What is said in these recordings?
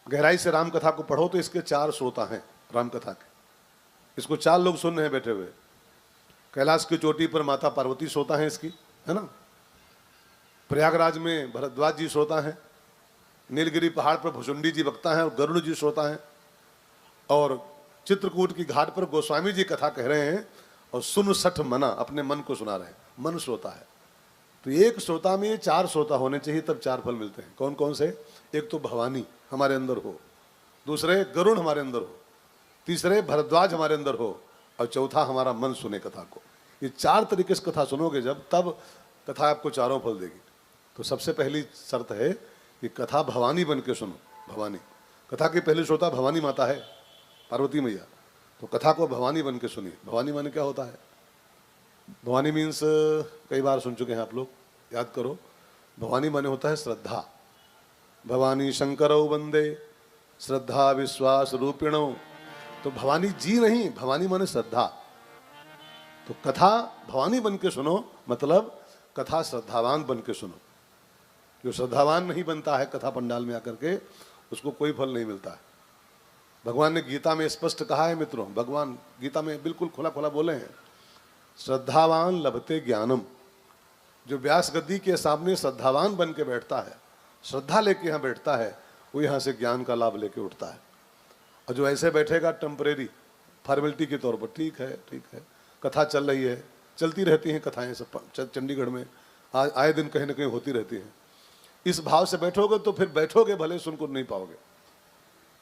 गहराई से राम कथा को पढ़ो तो इसके 4 श्रोता हैं राम कथा के। इसको 4 लोग सुन रहे हैं बैठे हुए। कैलाश की चोटी पर माता पार्वती श्रोता है इसकी, है ना। प्रयागराज में भरद्वाज जी श्रोता हैं। नीलगिरी पहाड़ पर भुजुंडी जी वक्ता हैं और गरुड़ जी श्रोता हैं। और चित्रकूट की घाट पर गोस्वामी जी कथा कह रहे हैं और सुन सठ मना, अपने मन को सुना रहे हैं। मन श्रोता है। तो एक श्रोता में 4 श्रोता होने चाहिए, तब 4 फल मिलते हैं। कौन कौन से? एक तो भवानी हमारे अंदर हो, दूसरे गरुड़ हमारे अंदर हो, तीसरे भरद्वाज हमारे अंदर हो, और चौथा हमारा मन सुने कथा को। ये 4 तरीके से कथा सुनोगे जब, तब कथा आपको चारों फल देगी। तो सबसे पहली शर्त है कि कथा भवानी बन के सुनो। भवानी, कथा की पहली श्रोता भवानी माता है, पार्वती मैया। तो कथा को भवानी बन के सुनिए। भवानी माने क्या होता है? भवानी मीन्स कई बार सुन चुके हैं आप लोग, याद करो। भवानी माने होता है श्रद्धा। भवानी शंकरौ वंदे श्रद्धा विश्वास रूपिणौ। तो भवानी जी नहीं, भवानी माने श्रद्धा। तो कथा भवानी बन के सुनो, मतलब कथा श्रद्धावान बन के सुनो। जो श्रद्धावान नहीं बनता है कथा पंडाल में आकर के, उसको कोई फल नहीं मिलता है। भगवान ने गीता में स्पष्ट कहा है मित्रों, भगवान गीता में बिल्कुल खुला खुला बोले हैं, श्रद्धावान लभते ज्ञानम। जो व्यास गद्दी के सामने श्रद्धावान बन के बैठता है, श्रद्धा लेके यहाँ बैठता है, वो यहाँ से ज्ञान का लाभ लेके उठता है। और जो ऐसे बैठेगा टेम्परेरी फॉर्मेलिटी के तौर पर, ठीक है ठीक है, कथा चल रही है, चलती रहती हैं कथाएं सब चंडीगढ़ में आए दिन कहीं ना कहीं होती रहती हैं, इस भाव से बैठोगे तो फिर बैठोगे भले, सुनकर नहीं पाओगे।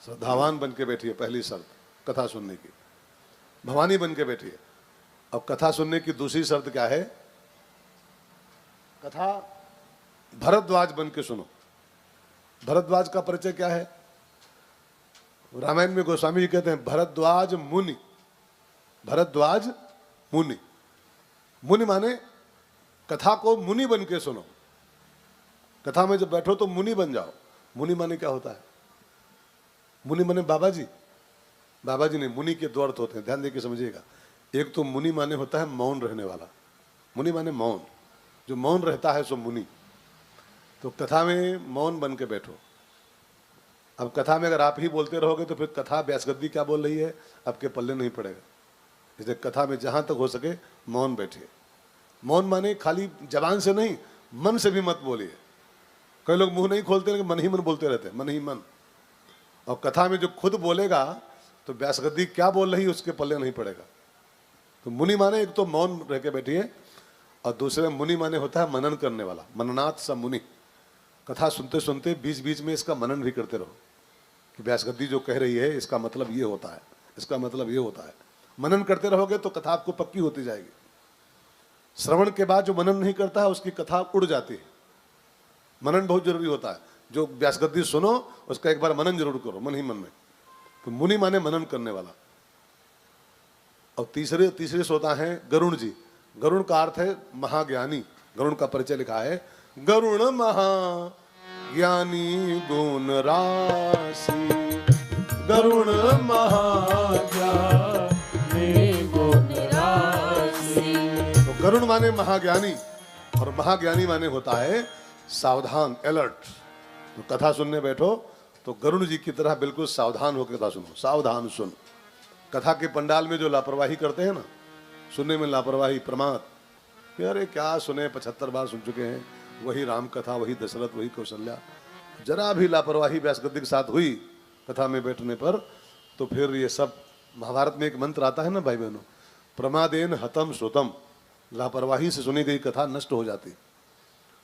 श्रद्धावान बन के बैठिए, पहली शर्त कथा सुनने की। भवानी बन के बैठिए। अब कथा सुनने की दूसरी शर्त क्या है? कथा भरद्वाज बन के सुनो। भरद्वाज का परिचय क्या है? रामायण में गोस्वामी जी कहते हैं भरद्वाज मुनि। भरद्वाज मुनि, मुनि माने कथा को मुनि बन के सुनो। कथा में जब बैठो तो मुनि बन जाओ। मुनि माने क्या होता है? मुनि माने बाबा जी। बाबा जी नहीं, मुनि के 2 अर्थ होते हैं, ध्यान देके समझिएगा। एक तो मुनि माने होता है मौन रहने वाला। मुनि माने मौन, जो मौन रहता है सो मुनि। तो कथा में मौन बन के बैठो। अब कथा में अगर आप ही बोलते रहोगे तो फिर कथा व्यासगद्दी क्या बोल रही है आपके पल्ले नहीं पड़ेगा। इसलिए कथा में जहां तक हो सके मौन बैठिए। मौन माने खाली जबान से नहीं, मन से भी मत बोलिए। कई लोग मुंह नहीं खोलते लेकिन मन ही मन बोलते रहते हैं, मन ही मन। और कथा में जो खुद बोलेगा तो व्यासगद्दी क्या बोल रही है उसके पल्ले नहीं पड़ेगा। तो मुनि माने एक तो मौन रह के बैठिए, और दूसरे मुनि माने होता है मनन करने वाला। मननाथ स मुनि। कथा सुनते सुनते बीच बीच में इसका मनन भी करते रहो कि व्यासगद्दी जो कह रही है इसका मतलब ये होता है, इसका मतलब ये होता है। मनन करते रहोगे तो कथा आपको पक्की होती जाएगी। श्रवण के बाद जो मनन नहीं करता है उसकी कथा उड़ जाती है। मनन बहुत जरूरी होता है। जो व्यासगद्दी सुनो उसका एक बार मनन जरूर करो, मन ही मन में। तो मुनि माने मनन करने वाला। और तीसरे श्रोता हैं गरुण जी। गरुण का अर्थ है महाज्ञानी। गरुण का परिचय लिखा है, गरुण महाज्ञानी गुण राशि। गरुण महाज्ञानी गुण राशि। तो गरुण माने महाज्ञानी, और महाज्ञानी माने होता है सावधान, अलर्ट। तो कथा सुनने बैठो तो गरुण जी की तरह बिल्कुल सावधान होकर कथा सुनो। सावधान सुन। कथा के पंडाल में जो लापरवाही करते हैं ना, सुनने में लापरवाही, प्रमाद, अरे क्या सुने, 75 बार सुन चुके हैं, वही राम कथा, वही दशरथ, वही कौशल्या। जरा भी लापरवाही व्यासगद्दी के साथ हुई कथा में बैठने पर, तो फिर ये सब, महाभारत में एक मंत्र आता है ना भाई बहनों, प्रमादेन हतम श्रुतम। लापरवाही से सुनी गई कथा नष्ट हो जाती।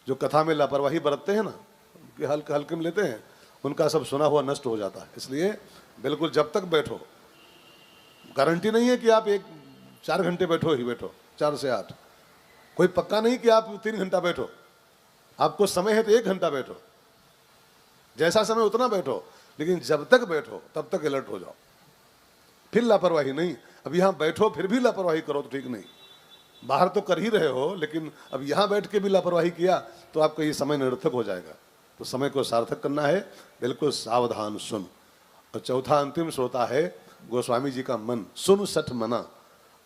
जो कथा में लापरवाही बरतते हैं ना, कि हल्के हल्के में लेते हैं, उनका सब सुना हुआ नष्ट हो जाता है। इसलिए बिल्कुल जब तक बैठो, गारंटी नहीं है कि आप 4 घंटे बैठो ही बैठो, 4 से 8, कोई पक्का नहीं कि आप 3 घंटा बैठो। आपको समय है तो 1 घंटा बैठो, जैसा समय उतना बैठो, लेकिन जब तक बैठो तब तक अलर्ट हो जाओ। फिर लापरवाही नहीं। अब यहाँ बैठो फिर भी लापरवाही करो तो ठीक नहीं। बाहर तो कर ही रहे हो, लेकिन अब यहाँ बैठ के भी लापरवाही किया तो आपका ये समय निरर्थक हो जाएगा। तो समय को सार्थक करना है, बिल्कुल सावधान सुन। और चौथा अंतिम श्रोता है गोस्वामी जी का मन। सुन सठ मना।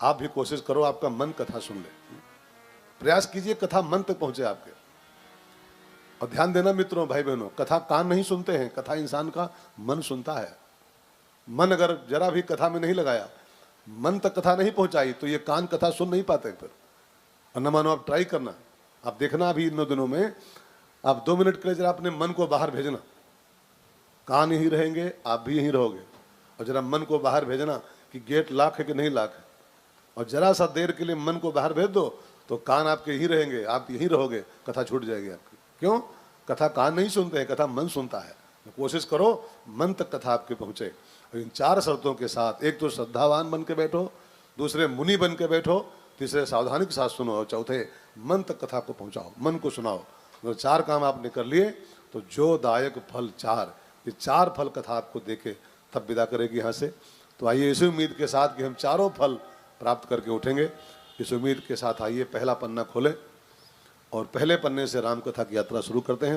आप भी कोशिश करो आपका मन कथा सुन ले। प्रयास कीजिए कथा मन तक पहुंचे आपके। और ध्यान देना मित्रों, भाई बहनों, कथा कान नहीं सुनते हैं, कथा इंसान का मन सुनता है। मन अगर जरा भी कथा में नहीं लगाया, मन तक कथा नहीं पहुंचाई, तो ये कान कथा सुन नहीं पाते फिर। और न मानो आप ट्राई करना, आप देखना अभी इन दिनों में, आप 2 मिनट के लिए जरा अपने मन को बाहर भेजना, कान यहीं रहेंगे, आप भी यहीं रहोगे, और जरा मन को बाहर भेजना कि गेट लॉक है कि नहीं लॉक है, और जरा सा देर के लिए मन को बाहर भेज दो तो कान आपके यहीं रहेंगे, आप यहीं रहोगे, कथा छूट जाएगी आपकी। क्यों? कथा कान नहीं सुनते हैं, कथा मन सुनता है। कोशिश करो मन तक कथा आपके पहुंचे। और इन 4 शर्तों के साथ, एक तो श्रद्धावान बन के बैठो, दूसरे मुनि बन के बैठो, तीसरे सावधानी के साथ सुनो, और चौथे मन तक कथा को पहुंचाओ, मन को सुनाओ। अगर 4 काम आपने कर लिए तो जो दायक फल 4, ये 4 फल कथा आपको देके तब विदा करेगी यहाँ से। तो आइए इसी उम्मीद के साथ कि हम चारों फल प्राप्त करके उठेंगे, इस उम्मीद के साथ आइए पहला पन्ना खोलें और पहले पन्ने से राम कथा की यात्रा शुरू करते हैं।